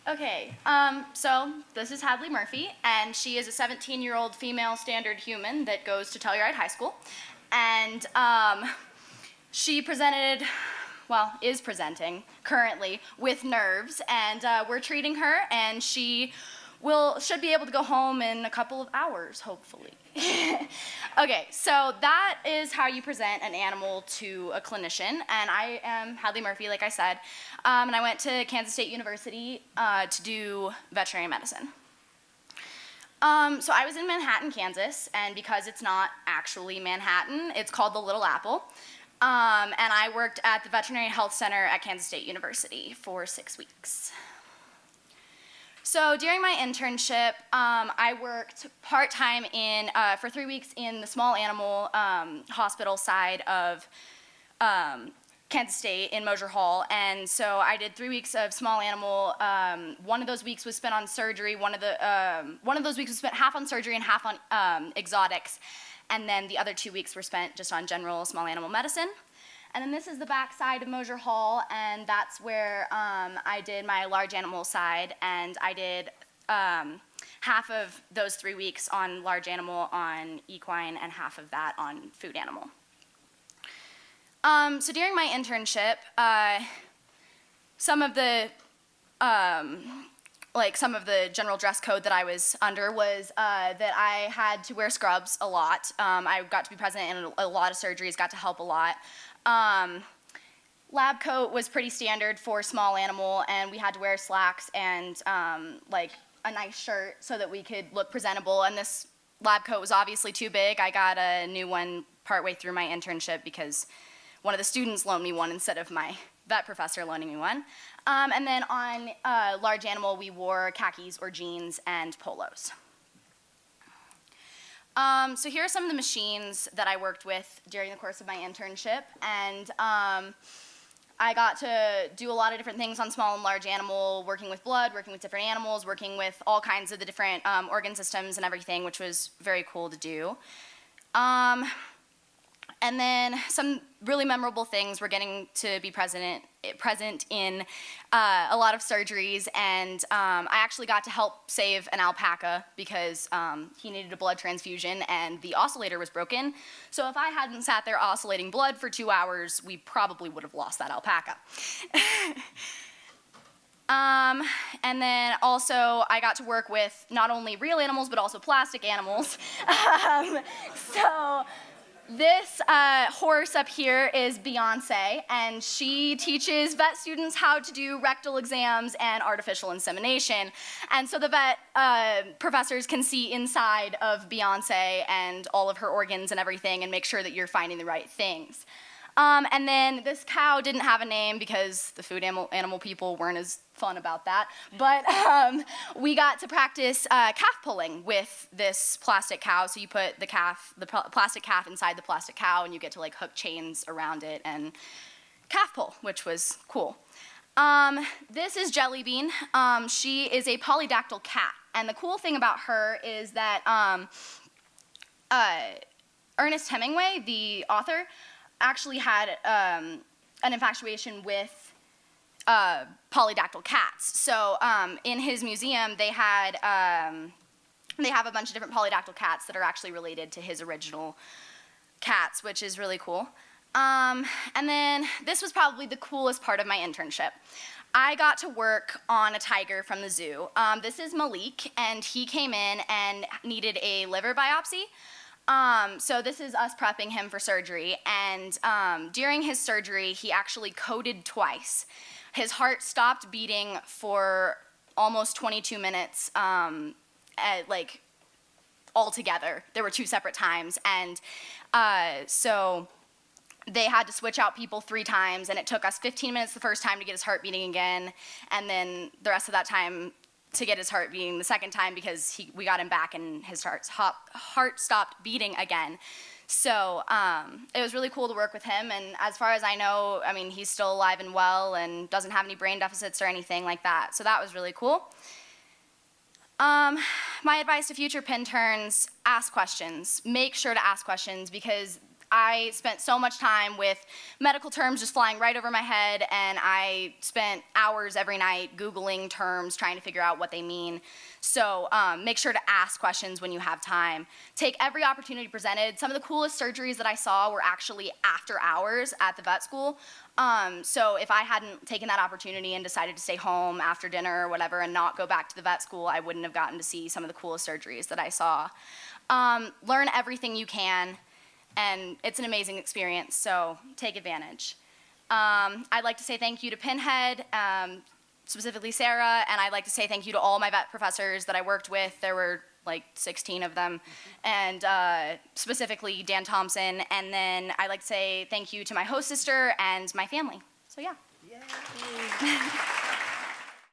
Okay, so this is Hadley Murphy, and she is a 17-year-old female standard human that goes to Telluride High School. And she is presenting currently with nerves, and we're treating her, and she should be able to go home in a couple of hours, hopefully. Okay, so that is how you present an animal to a clinician, and I am Hadley Murphy, like I said, and I went to Kansas State University to do veterinary medicine. So I was in Manhattan, Kansas, and because it's not actually Manhattan, it's called the Little Apple, and I worked at the Veterinary Health Center at Kansas State University for 6 weeks. So during my internship, I worked part-time for 3 weeks in the small animal hospital side of Kansas State in Mosier Hall, and so I did 3 weeks of small animal. One of those weeks was spent on surgery. One of those weeks was spent half on surgery and half on exotics, and then the other 2 weeks were spent just on general small animal medicine. And then this is the back side of Mosier Hall, and that's where I did my large animal side, and I did half of those 3 weeks on large animal on equine and half of that on food animal. So during my internship, some of the general dress code that I was under was that I had to wear scrubs a lot. I got to be present in a lot of surgeries, got to help a lot. Lab coat was pretty standard for small animal, and we had to wear slacks and like a nice shirt so that we could look presentable, and this lab coat was obviously too big. I got a new one partway through my internship because one of the students loaned me one instead of my vet professor loaning me one. And then on large animal, we wore khakis or jeans and polos. So here are some of the machines that I worked with during the course of my internship, and I got to do a lot of different things on small and large animal, working with blood, working with different animals, working with all kinds of the different organ systems and everything, which was very cool to do. And then some really memorable things were getting to be present in a lot of surgeries, and I actually got to help save an alpaca because he needed a blood transfusion and the oscillator was broken. So if I hadn't sat there oscillating blood for 2 hours, we probably would have lost that alpaca. And then also I got to work with not only real animals but also plastic animals. So this horse up here is Beyonce, and she teaches vet students how to do rectal exams and artificial insemination. And so the vet professors can see inside of Beyonce and all of her organs and everything and make sure that you're finding the right things. And then this cow didn't have a name because the food animal people weren't as fun about that. But we got to practice calf pulling with this plastic cow. So you put the plastic calf inside the plastic cow, and you get to like hook chains around it and calf pull, which was cool. This is Jelly Bean. She is a polydactyl cat. And the cool thing about her is that Ernest Hemingway, the author, actually had an infatuation with polydactyl cats. So in his museum, they have a bunch of different polydactyl cats that are actually related to his original cats, which is really cool. And then this was probably the coolest part of my internship. I got to work on a tiger from the zoo. This is Malik, and he came in and needed a liver biopsy. So this is us prepping him for surgery, and during his surgery, he actually coded twice. His heart stopped beating for almost 22 minutes, altogether. There were 2 separate times, and so they had to switch out people 3 times, and it took us 15 minutes the first time to get his heart beating again, and then the rest of that time to get his heart beating the second time because we got him back and his heart stopped beating again. So it was really cool to work with him, and as far as I know, I mean, he's still alive and well and doesn't have any brain deficits or anything like that, so that was really cool. My advice to future pinterns: ask questions. Make sure to ask questions, because I spent so much time with medical terms just flying right over my head, and I spent hours every night Googling terms, trying to figure out what they mean. So make sure to ask questions when you have time. Take every opportunity presented. Some of the coolest surgeries that I saw were actually after hours at the vet school. So if I hadn't taken that opportunity and decided to stay home after dinner or whatever and not go back to the vet school, I wouldn't have gotten to see some of the coolest surgeries that I saw. Learn everything you can, and it's an amazing experience, so take advantage. I'd like to say thank you to Pinhead, specifically Sarah, and I'd like to say thank you to all my vet professors that I worked with. There were like 16 of them, and specifically Dan Thompson. And then I'd like to say thank you to my host sister and my family. So yeah. Yay.